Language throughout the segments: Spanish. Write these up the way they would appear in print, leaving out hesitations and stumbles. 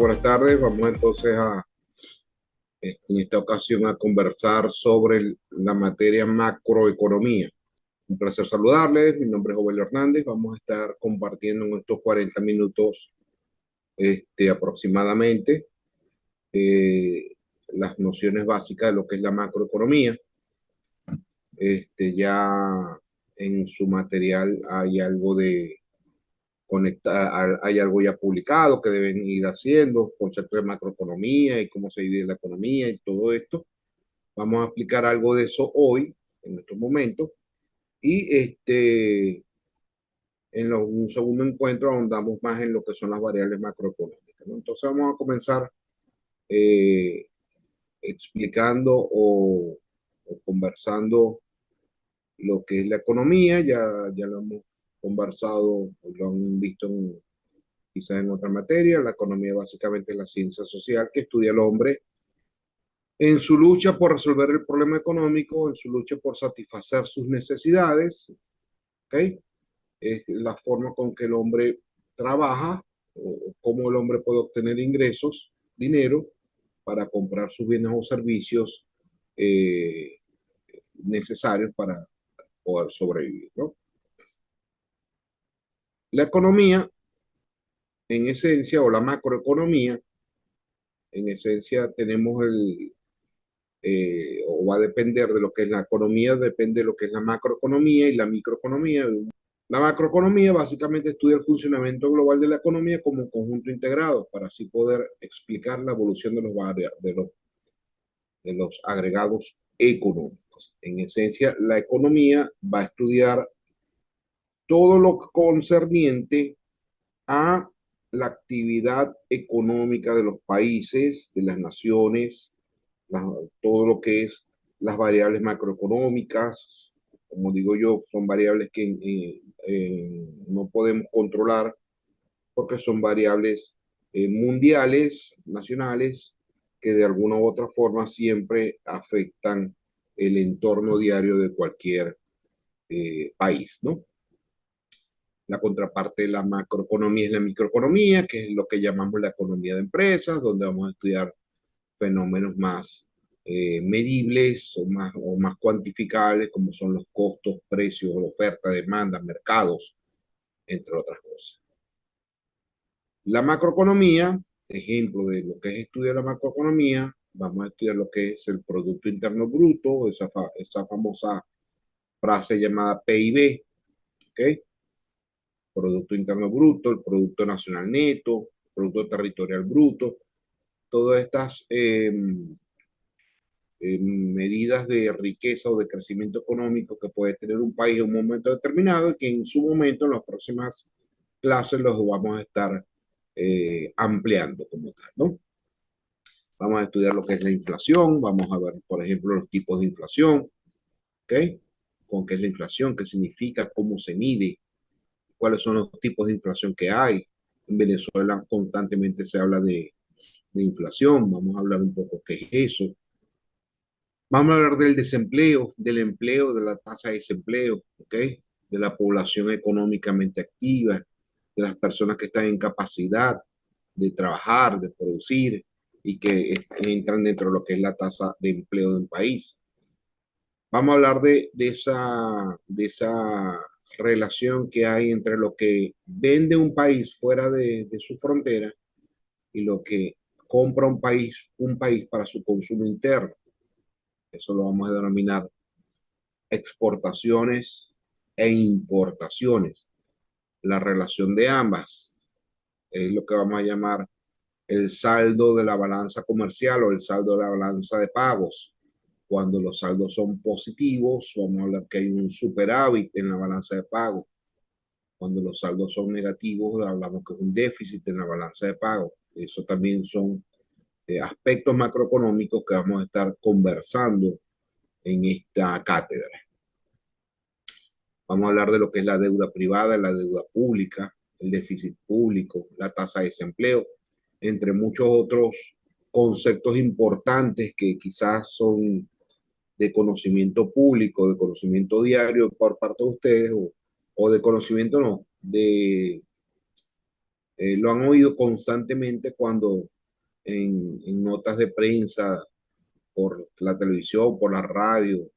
buenas tardes. Vamos entonces en esta ocasión a conversar sobre la materia macroeconomía. Un placer saludarles. Mi nombre es Joel Hernández. Vamos a estar compartiendo en estos 40 minutos aproximadamente las nociones básicas de lo que es la macroeconomía. Ya en su material hay algo de conectar, hay algo ya publicado que deben ir haciendo, conceptos de macroeconomía y cómo se divide la economía y todo esto. Vamos a explicar algo de eso hoy, en estos momentos, y un segundo encuentro ahondamos más en lo que son las variables macroeconómicas, ¿no? Entonces vamos a comenzar eh, explicando o conversando lo que es la economía. Ya lo hemos conversado, lo han visto quizás en otra materia. La economía básicamente es la ciencia social que estudia al hombre en su lucha por resolver el problema económico, en su lucha por satisfacer sus necesidades, ¿ok? Es la forma con que el hombre trabaja o cómo el hombre puede obtener ingresos, dinero, para comprar sus bienes o servicios eh, necesarios para poder sobrevivir, ¿no? La economía, en esencia, o la macroeconomía, en esencia tenemos o va a depender de lo que es la economía, depende de lo que es la macroeconomía y la microeconomía. La macroeconomía básicamente estudia el funcionamiento global de la economía como un conjunto integrado para así poder explicar la evolución de los agregados económicos. En esencia, la economía va a estudiar todo lo concerniente a la actividad económica de los países, de las naciones, la, todo lo que es las variables macroeconómicas. Como digo yo, son variables que no podemos controlar porque son variables mundiales, nacionales, que de alguna u otra forma siempre afectan el entorno diario de cualquier país, ¿no? La contraparte de la macroeconomía es la microeconomía, que es lo que llamamos la economía de empresas, donde vamos a estudiar fenómenos más medibles o más cuantificables, como son los costos, precios, oferta, demanda, mercados, entre otras cosas. La macroeconomía, ejemplo de lo que es estudiar la macroeconomía, vamos a estudiar lo que es el Producto Interno Bruto, esa famosa frase llamada PIB, ¿ok? Producto Interno Bruto, el Producto Nacional Neto, Producto Territorial Bruto, todas estas medidas de riqueza o de crecimiento económico que puede tener un país en un momento determinado y que en su momento, en las próximas clases, los vamos a estar ampliando como tal, ¿no? Vamos a estudiar lo que es la inflación, vamos a ver, por ejemplo, los tipos de inflación, ¿ok? Con qué es la inflación, qué significa, cómo se mide, cuáles son los tipos de inflación que hay. En Venezuela constantemente se habla de inflación, vamos a hablar un poco qué es eso. Vamos a hablar del desempleo, del empleo, de la tasa de desempleo, ¿ok? De la población económicamente activa, de las personas que están en capacidad de trabajar, de producir y que entran dentro de lo que es la tasa de empleo de un país. Vamos a hablar de esa relación que hay entre lo que vende un país fuera de su frontera y lo que compra un país para su consumo interno. Eso lo vamos a denominar exportaciones e importaciones. La relación de ambas es lo que vamos a llamar el saldo de la balanza comercial o el saldo de la balanza de pagos. Cuando los saldos son positivos, vamos a hablar que hay un superávit en la balanza de pagos. Cuando los saldos son negativos, hablamos que es un déficit en la balanza de pagos. Eso también son aspectos macroeconómicos que vamos a estar conversando en esta cátedra. Vamos a hablar de lo que es la deuda privada, la deuda pública, el déficit público, la tasa de desempleo, entre muchos otros conceptos importantes que quizás son de conocimiento público, de conocimiento diario por parte de ustedes, o de conocimiento no, Lo han oído constantemente cuando en notas de prensa, por la televisión, por la radio,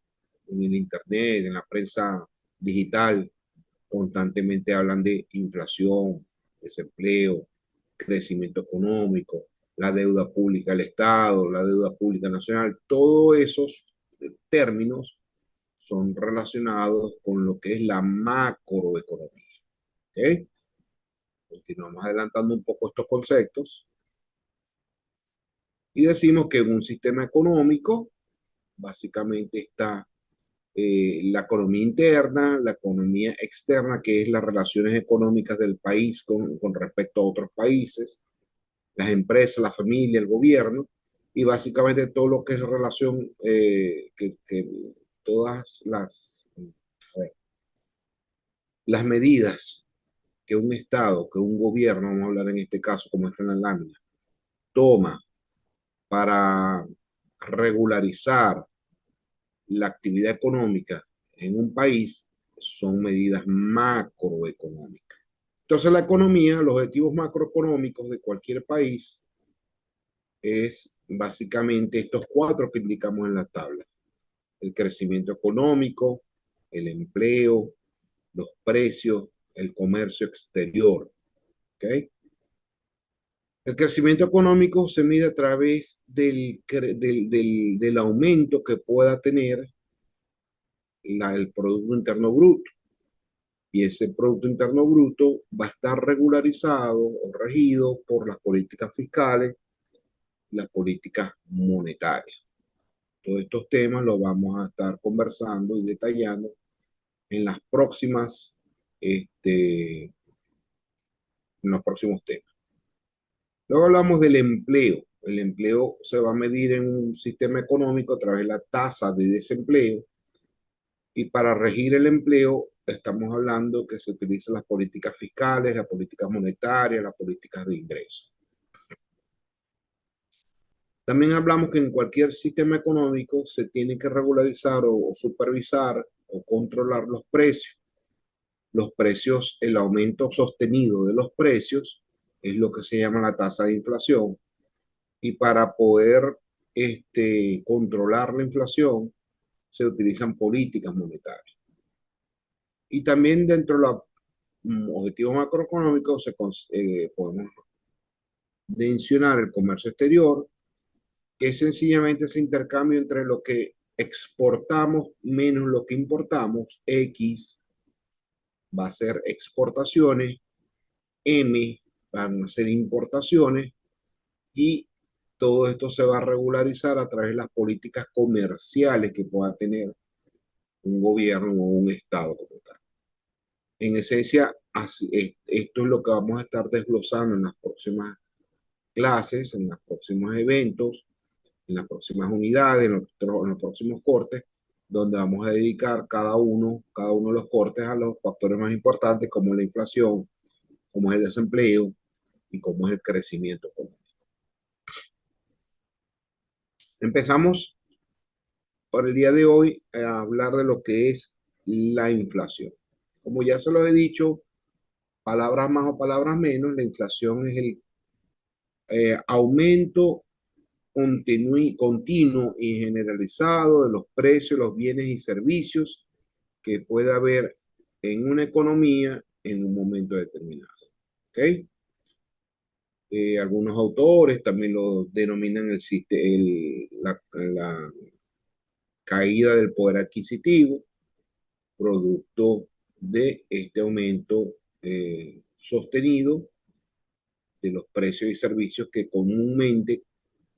en el internet, en la prensa digital, constantemente hablan de inflación, desempleo, crecimiento económico, la deuda pública del Estado, la deuda pública nacional. Todos esos términos son relacionados con lo que es la macroeconomía. ¿Ok? Continuamos adelantando un poco estos conceptos y decimos que en un sistema económico básicamente está la economía interna, la economía externa, que es las relaciones económicas del país con respecto a otros países, las empresas, la familia, el gobierno, y básicamente todo lo que es relación, que todas a ver, las medidas que un Estado, que un gobierno, vamos a hablar en este caso como está en la lámina, toma para regularizar la actividad económica en un país son medidas macroeconómicas. Entonces la economía, los objetivos macroeconómicos de cualquier país es básicamente estos cuatro que indicamos en la tabla. El crecimiento económico, el empleo, los precios, el comercio exterior. ¿Okay? El crecimiento económico se mide a través del aumento que pueda tener el Producto Interno Bruto. Y ese Producto Interno Bruto va a estar regularizado o regido por las políticas fiscales, las políticas monetarias. Todos estos temas los vamos a estar conversando y detallando en las próximas, en los próximos temas. Luego hablamos del empleo. El empleo se va a medir en un sistema económico a través de la tasa de desempleo. Y para regir el empleo, estamos hablando que se utilizan las políticas fiscales, las políticas monetarias, las políticas de ingresos. También hablamos que en cualquier sistema económico se tiene que regularizar o supervisar o controlar los precios. Los precios, el aumento sostenido de los precios es lo que se llama la tasa de inflación. Y para poder controlar la inflación se utilizan políticas monetarias. Y también dentro de los objetivos macroeconómicos podemos mencionar el comercio exterior, que es sencillamente ese intercambio entre lo que exportamos menos lo que importamos. X va a ser exportaciones, M van a ser importaciones, y todo esto se va a regularizar a través de las políticas comerciales que pueda tener un gobierno o un Estado como tal. En esencia, esto es lo que vamos a estar desglosando en las próximas clases, en los próximos eventos, en las próximas unidades, en los próximos cortes, donde vamos a dedicar cada uno de los cortes a los factores más importantes, como la inflación, como es el desempleo y como es el crecimiento económico. Empezamos por el día de hoy a hablar de lo que es la inflación. Como ya se lo he dicho, palabras más o palabras menos, la inflación es el aumento continuo y generalizado de los precios, los bienes y servicios que puede haber en una economía en un momento determinado. ¿Okay? Algunos autores también lo denominan la caída del poder adquisitivo, producto de este aumento sostenido de los precios y servicios que comúnmente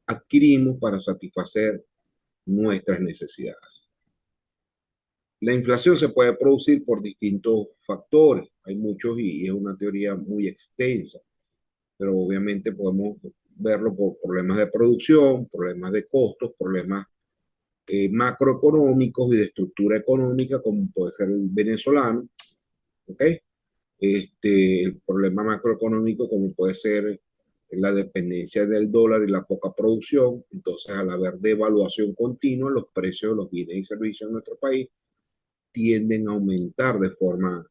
adquirimos para satisfacer nuestras necesidades. La inflación se puede producir por distintos factores, hay muchos y es una teoría muy extensa, pero obviamente podemos verlo por problemas de producción, problemas de costos, problemas macroeconómicos y de estructura económica, como puede ser el venezolano, ¿ok? El problema macroeconómico, como puede ser la dependencia del dólar y la poca producción. Entonces, al haber devaluación continua, los precios de los bienes y servicios en nuestro país tienden a aumentar de forma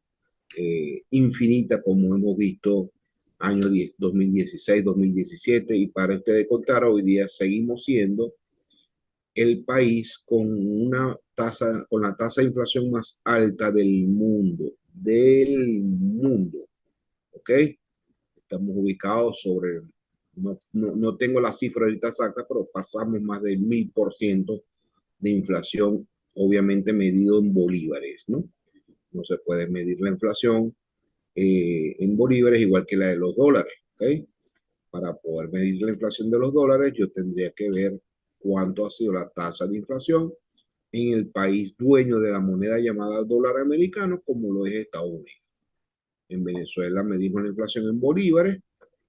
infinita, como hemos visto año 2016, 2017, y para ustedes contar, hoy día seguimos siendo el país con la tasa de inflación más alta del mundo, ¿ok? Estamos ubicados sobre, no tengo la cifra ahorita exacta, pero pasamos más del 1000% de inflación, obviamente medido en bolívares, ¿no? No se puede medir la inflación en bolívares igual que la de los dólares, ¿ok? Para poder medir la inflación de los dólares, yo tendría que ver cuánto ha sido la tasa de inflación en el país dueño de la moneda llamada dólar americano, como lo es Estados Unidos. En Venezuela medimos la inflación en bolívares,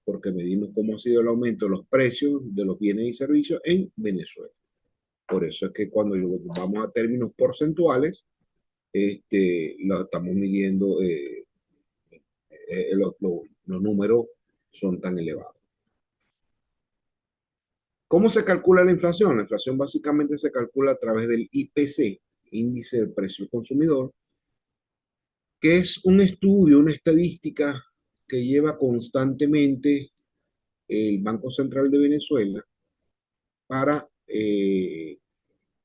porque medimos cómo ha sido el aumento de los precios de los bienes y servicios en Venezuela. Por eso es que cuando vamos a términos porcentuales, lo estamos midiendo, los números son tan elevados. ¿Cómo se calcula la inflación? La inflación básicamente se calcula a través del IPC, Índice del Precio del Consumidor, que es un estudio, una estadística que lleva constantemente el Banco Central de Venezuela para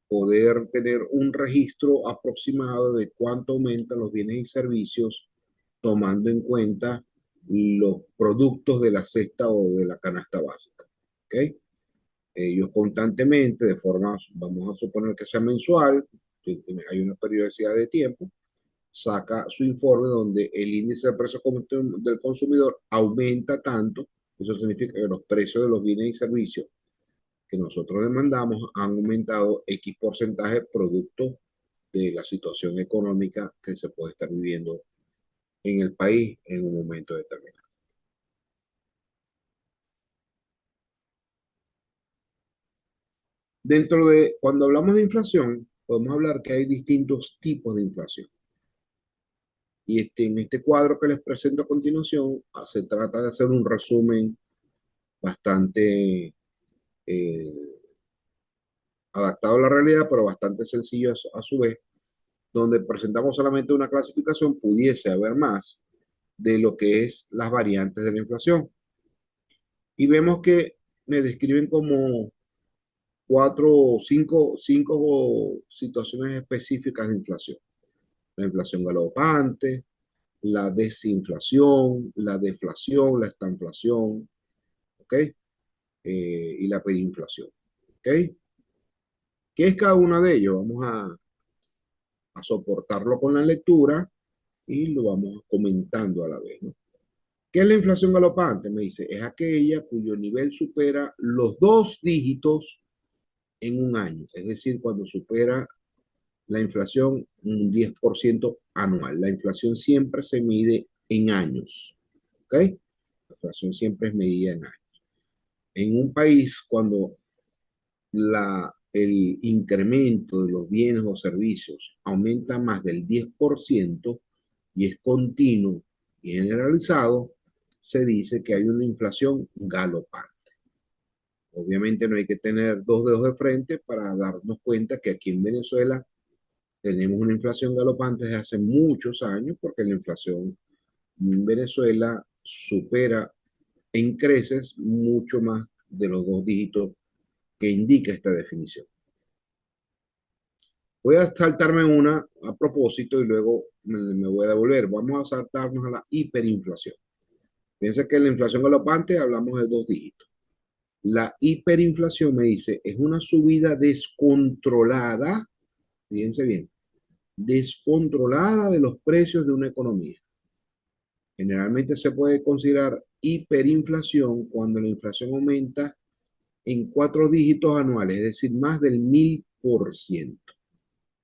poder tener un registro aproximado de cuánto aumentan los bienes y servicios, tomando en cuenta los productos de la cesta o de la canasta básica. ¿Okay? Ellos constantemente, de forma, vamos a suponer que sea mensual, hay una periodicidad de tiempo, saca su informe donde el índice de precios del consumidor aumenta tanto. Eso significa que los precios de los bienes y servicios que nosotros demandamos han aumentado X porcentaje producto de la situación económica que se puede estar viviendo en el país en un momento determinado. Cuando hablamos de inflación, podemos hablar que hay distintos tipos de inflación. Y en este cuadro que les presento a continuación, se trata de hacer un resumen bastante eh, adaptado a la realidad, pero bastante sencillo a su vez, donde presentamos solamente una clasificación, pudiese haber más de lo que es las variantes de la inflación. Y vemos que me describen como cinco situaciones específicas de inflación. La inflación galopante, la desinflación, la deflación, la estanflación, ¿ok? Y la perinflación, ¿ok? ¿Qué es cada una de ellos? Vamos a soportarlo con la lectura y lo vamos comentando a la vez, ¿no? ¿Qué es la inflación galopante? Me dice, es aquella cuyo nivel supera los dos dígitos en un año, es decir, cuando supera la inflación un 10% anual. La inflación siempre se mide en años, ¿ok? La inflación siempre es medida en años. En un país, cuando el incremento de los bienes o servicios aumenta más del 10% y es continuo y generalizado, se dice que hay una inflación galopante. Obviamente no hay que tener dos dedos de frente para darnos cuenta que aquí en Venezuela tenemos una inflación galopante desde hace muchos años, porque la inflación en Venezuela supera en creces mucho más de los dos dígitos que indica esta definición. Voy a saltarme una a propósito y luego me voy a devolver. Vamos a saltarnos a la hiperinflación. Piensa que en la inflación galopante hablamos de dos dígitos. La hiperinflación, me dice, es una subida descontrolada, fíjense bien, descontrolada de los precios de una economía. Generalmente se puede considerar hiperinflación cuando la inflación aumenta en cuatro dígitos anuales, es decir, más del 1000%.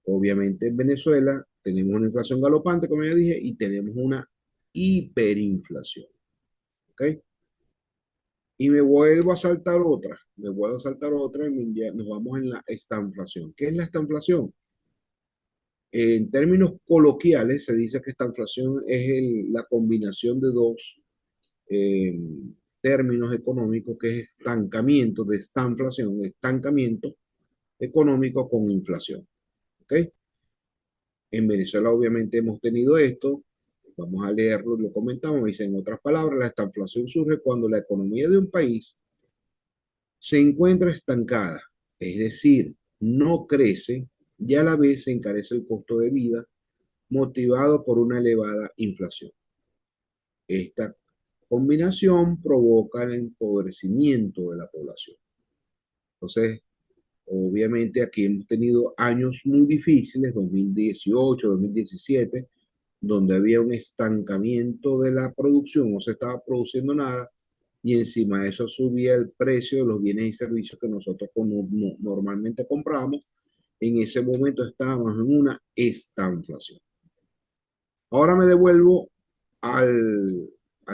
Obviamente en Venezuela tenemos una inflación galopante, como ya dije, y tenemos una hiperinflación. ¿Ok? Y me vuelvo a saltar otra y nos vamos en la estanflación. ¿Qué es la estanflación? En términos coloquiales se dice que estanflación es la combinación de dos eh, términos económicos, que es estancamiento de estanflación, estancamiento económico con inflación. ¿Ok? En Venezuela obviamente hemos tenido esto, vamos a leerlo, lo comentamos, dice, en otras palabras, la estanflación surge cuando la economía de un país se encuentra estancada, es decir, no crece y a la vez se encarece el costo de vida motivado por una elevada inflación. Esta combinación provoca el empobrecimiento de la población. Entonces, obviamente aquí hemos tenido años muy difíciles, 2018, 2017, donde había un estancamiento de la producción, no se estaba produciendo nada, y encima de eso subía el precio de los bienes y servicios que nosotros normalmente compramos. En ese momento estábamos en una estanflación. Ahora me devuelvo al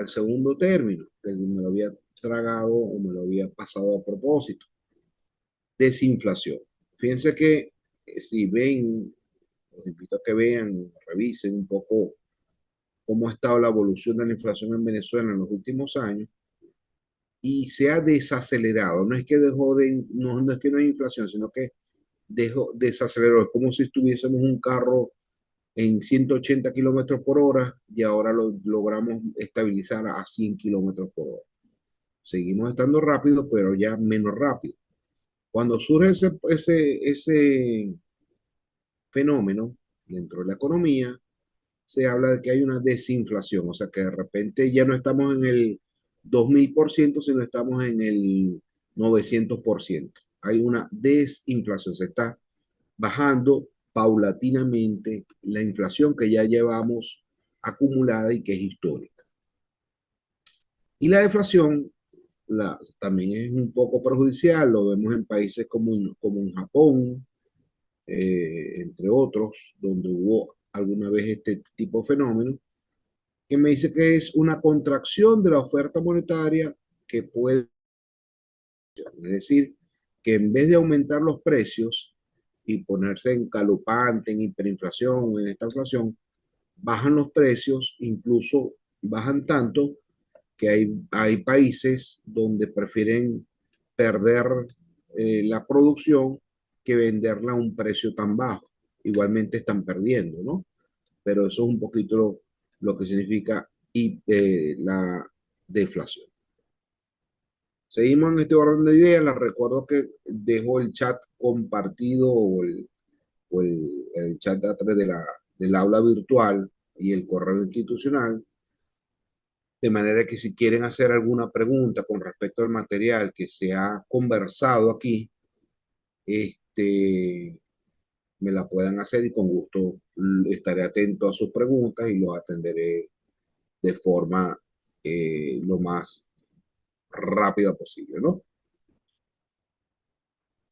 segundo término, que me lo había tragado o me lo había pasado a propósito. Desinflación. Fíjense que si ven, los invito a que vean, revisen un poco cómo ha estado la evolución de la inflación en Venezuela en los últimos años y se ha desacelerado. No es que dejó de, no es que no hay inflación, sino que desaceleró. Es como si estuviésemos un carro en 180 kilómetros por hora y ahora lo logramos estabilizar a 100 kilómetros por hora. Seguimos estando rápido, pero ya menos rápido. Cuando surge ese fenómeno dentro de la economía, se habla de que hay una desinflación, o sea que de repente ya no estamos en el 2000%, sino estamos en el 900%. Hay una desinflación, se está bajando paulatinamente la inflación que ya llevamos acumulada y que es histórica. Y la deflación también es un poco perjudicial, lo vemos en países como en Japón, entre otros, donde hubo alguna vez este tipo de fenómeno, que me dice que es una contracción de la oferta monetaria que puede, es decir, que en vez de aumentar los precios y ponerse en calupante, en hiperinflación, en esta inflación, bajan los precios, incluso bajan tanto que hay países donde prefieren perder la producción que venderla a un precio tan bajo. Igualmente están perdiendo, ¿no? Pero eso es un poquito lo que significa la deflación. Seguimos en este orden de ideas. Les recuerdo que dejo el chat compartido o el chat a través del aula virtual y el correo institucional, de manera que si quieren hacer alguna pregunta con respecto al material que se ha conversado aquí, me la puedan hacer y con gusto estaré atento a sus preguntas y los atenderé de forma lo más rápida posible, ¿no?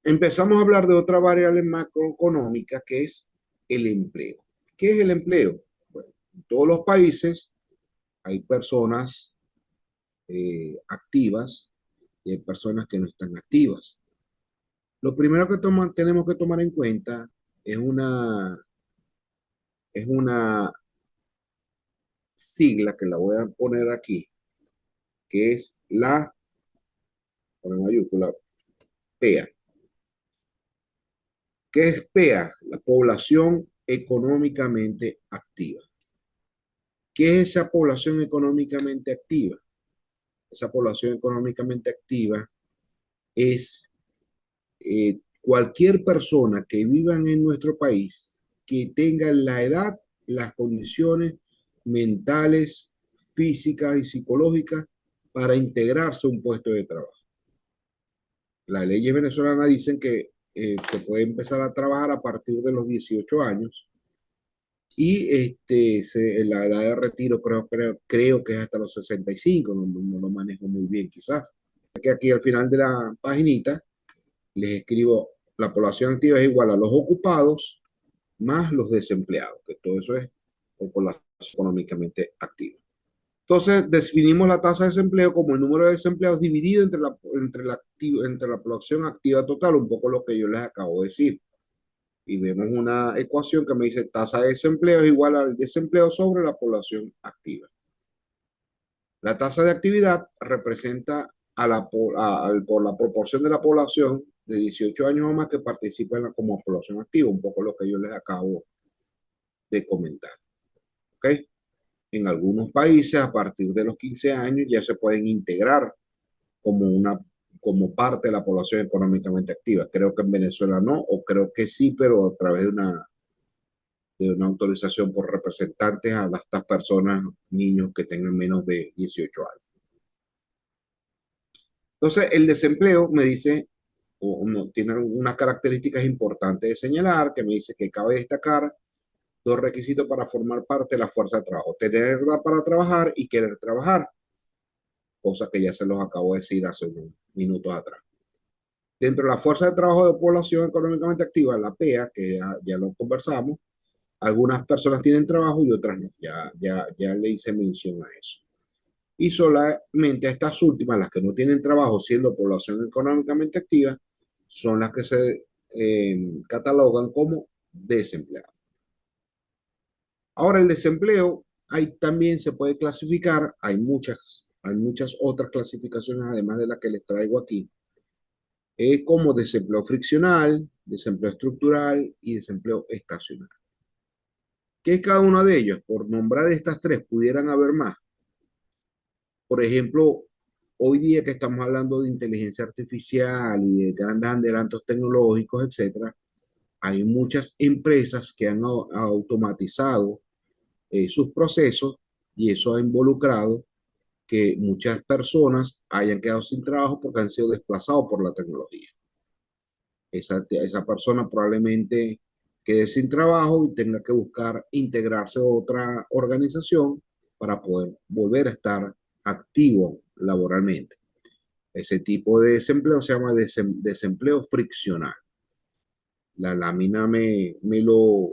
Empezamos a hablar de otra variable macroeconómica que es el empleo. ¿Qué es el empleo? Bueno, en todos los países hay personas activas y hay personas que no están activas. Lo primero que tenemos que tomar en cuenta es una sigla que la voy a poner aquí, que es con mayúscula, PEA. ¿Qué es PEA? La población económicamente activa. ¿Qué es esa población económicamente activa? Esa población económicamente activa es cualquier persona que viva en nuestro país que tenga la edad, las condiciones mentales, físicas y psicológicas para integrarse a un puesto de trabajo. Las leyes venezolanas dicen que se puede empezar a trabajar a partir de los 18 años y la edad de retiro creo que es hasta los 65, no lo manejo muy bien quizás. Que aquí al final de la paginita les escribo, la población activa es igual a los ocupados más los desempleados, que todo eso es población económicamente activa. Entonces, definimos la tasa de desempleo como el número de desempleados dividido entre la población activa total, un poco lo que yo les acabo de decir. Y vemos una ecuación que me dice tasa de desempleo es igual al desempleo sobre la población activa. La tasa de actividad representa por la proporción de la población de 18 años o más que participa como población activa, un poco lo que yo les acabo de comentar. ¿Ok? En algunos países, a partir de los 15 años, ya se pueden integrar como como parte de la población económicamente activa. Creo que en Venezuela no, o creo que sí, pero a través de una autorización por representantes a estas personas, niños que tengan menos de 18 años. Entonces, el desempleo me dice, o no, tiene unas características importantes de señalar, que me dice que cabe destacar dos requisitos para formar parte de la fuerza de trabajo: tener edad para trabajar y querer trabajar, cosa que ya se los acabo de decir hace unos minutos atrás. Dentro de la fuerza de trabajo de población económicamente activa, la PEA, que ya lo conversamos, algunas personas tienen trabajo y otras no. Ya le hice mención a eso. Y solamente estas últimas, las que no tienen trabajo siendo población económicamente activa, son las que se catalogan como desempleados. Ahora, el desempleo también se puede clasificar, hay muchas otras clasificaciones además de la que les traigo aquí, como desempleo friccional, desempleo estructural y desempleo estacional. ¿Qué es cada uno de ellos? Por nombrar estas tres, pudieran haber más. Por ejemplo, hoy día que estamos hablando de inteligencia artificial y de grandes adelantos tecnológicos, etcétera, hay muchas empresas que han automatizado sus procesos y eso ha involucrado que muchas personas hayan quedado sin trabajo porque han sido desplazados por la tecnología. Esa persona probablemente quede sin trabajo y tenga que buscar integrarse a otra organización para poder volver a estar activo laboralmente. Ese tipo de desempleo se llama desempleo friccional. La lámina me lo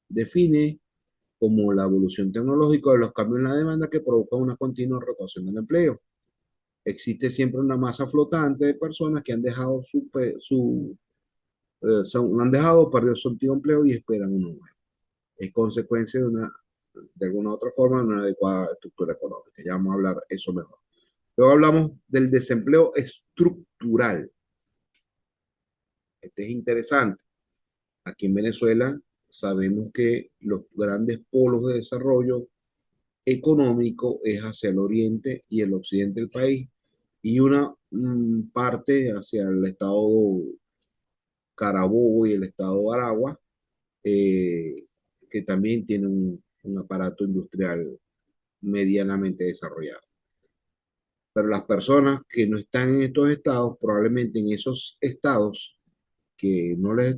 define como la evolución tecnológica de los cambios en la demanda que provoca una continua rotación del empleo. Existe siempre una masa flotante de personas que han dejado han dejado, perdido su antiguo empleo y esperan uno nuevo. Es consecuencia de alguna otra forma, de una adecuada estructura económica. Ya vamos a hablar eso mejor. Luego hablamos del desempleo estructural. Este es interesante. Aquí en Venezuela sabemos que los grandes polos de desarrollo económico es hacia el oriente y el occidente del país y una parte hacia el estado Carabobo y el estado Aragua, eh, que también tiene un aparato industrial medianamente desarrollado. Pero las personas que no están en estos estados, probablemente en esos estados que no les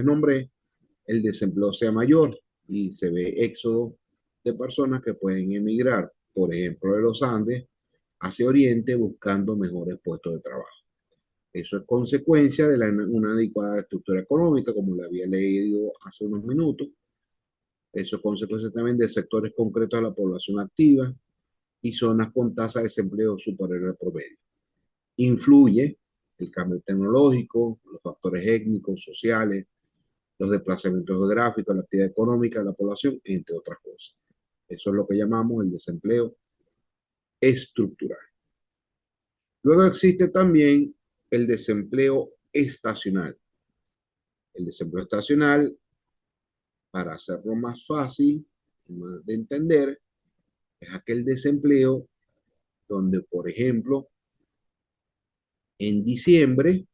nombré, el desempleo sea mayor y se ve éxodo de personas que pueden emigrar, por ejemplo, de los Andes hacia Oriente buscando mejores puestos de trabajo. Eso es consecuencia de una adecuada estructura económica, como le había leído hace unos minutos. Eso es consecuencia también de sectores concretos de la población activa y zonas con tasa de desempleo superior al promedio. Influye el cambio tecnológico, los factores étnicos, sociales, los desplazamientos geográficos, la actividad económica de la población, entre otras cosas. Eso es lo que llamamos el desempleo estructural. Luego existe también el desempleo estacional. El desempleo estacional, para hacerlo más fácil más de entender, es aquel desempleo donde, por ejemplo, en diciembre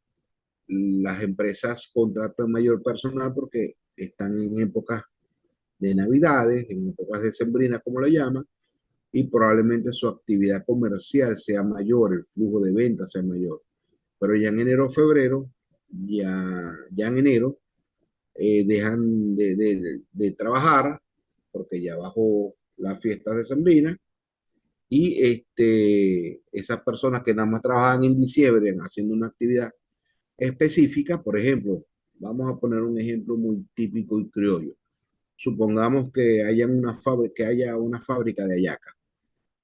las empresas contratan mayor personal porque están en épocas de Navidades, en épocas decembrinas, como lo llaman, y probablemente su actividad comercial sea mayor, el flujo de ventas sea mayor. Pero ya en enero, febrero, ya en enero, dejan de trabajar porque ya bajó las fiestas decembrinas y esas personas que nada más trabajan en diciembre haciendo una actividad específica, por ejemplo, vamos a poner un ejemplo muy típico y criollo. Supongamos que haya una fábrica de hallaca.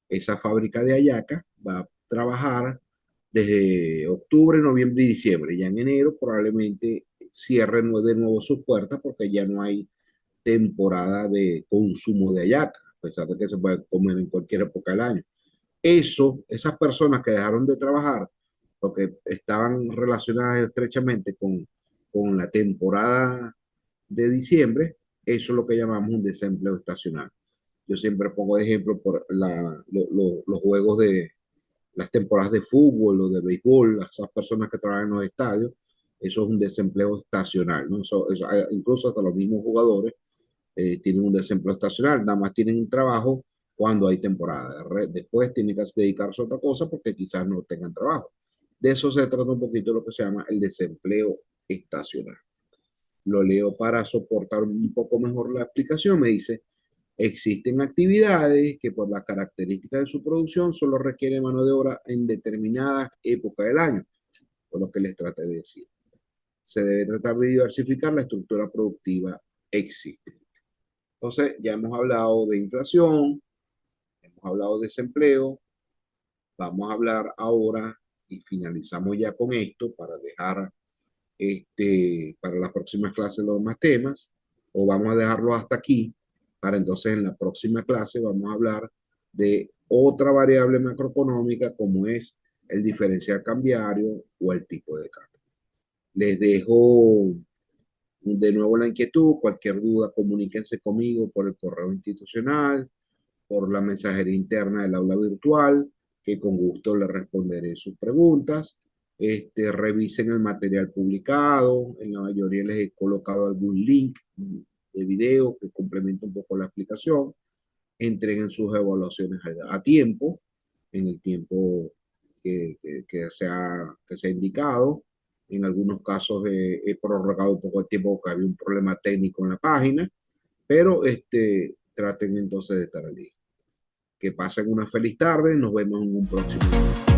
Esa fábrica de hallaca va a trabajar desde octubre, noviembre y diciembre. Ya en enero probablemente cierren de nuevo sus puertas porque ya no hay temporada de consumo de hallaca, a pesar de que se puede comer en cualquier época del año. Esas personas que dejaron de trabajar porque estaban relacionadas estrechamente con la temporada de diciembre, eso es lo que llamamos un desempleo estacional. Yo siempre pongo de ejemplo por los juegos de las temporadas de fútbol o de béisbol, esas personas que trabajan en los estadios, eso es un desempleo estacional, ¿no? Incluso hasta los mismos jugadores tienen un desempleo estacional, nada más tienen un trabajo cuando hay temporada. Después tienen que dedicarse a otra cosa porque quizás no tengan trabajo. De eso se trata un poquito lo que se llama el desempleo estacional. Lo leo para soportar un poco mejor la explicación. Me dice, existen actividades que por las características de su producción solo requieren mano de obra en determinadas épocas del año, por lo que les traté de decir. Se debe tratar de diversificar la estructura productiva existente. Entonces, ya hemos hablado de inflación, hemos hablado de desempleo, vamos a hablar ahora y finalizamos ya con esto para dejar para las próximas clases los demás temas, o vamos a dejarlo hasta aquí, para entonces en la próxima clase vamos a hablar de otra variable macroeconómica como es el diferencial cambiario o el tipo de cambio. Les dejo de nuevo la inquietud, cualquier duda comuníquense conmigo por el correo institucional, por la mensajería interna del aula virtual, que con gusto le responderé sus preguntas. Revisen el material publicado, en la mayoría les he colocado algún link de video que complementa un poco la explicación. Entreguen sus evaluaciones a tiempo, en el tiempo que sea indicado. En algunos casos he prorrogado un poco el tiempo porque había un problema técnico en la página, pero traten entonces de estar al día. Que pasen una feliz tarde, nos vemos en un próximo video.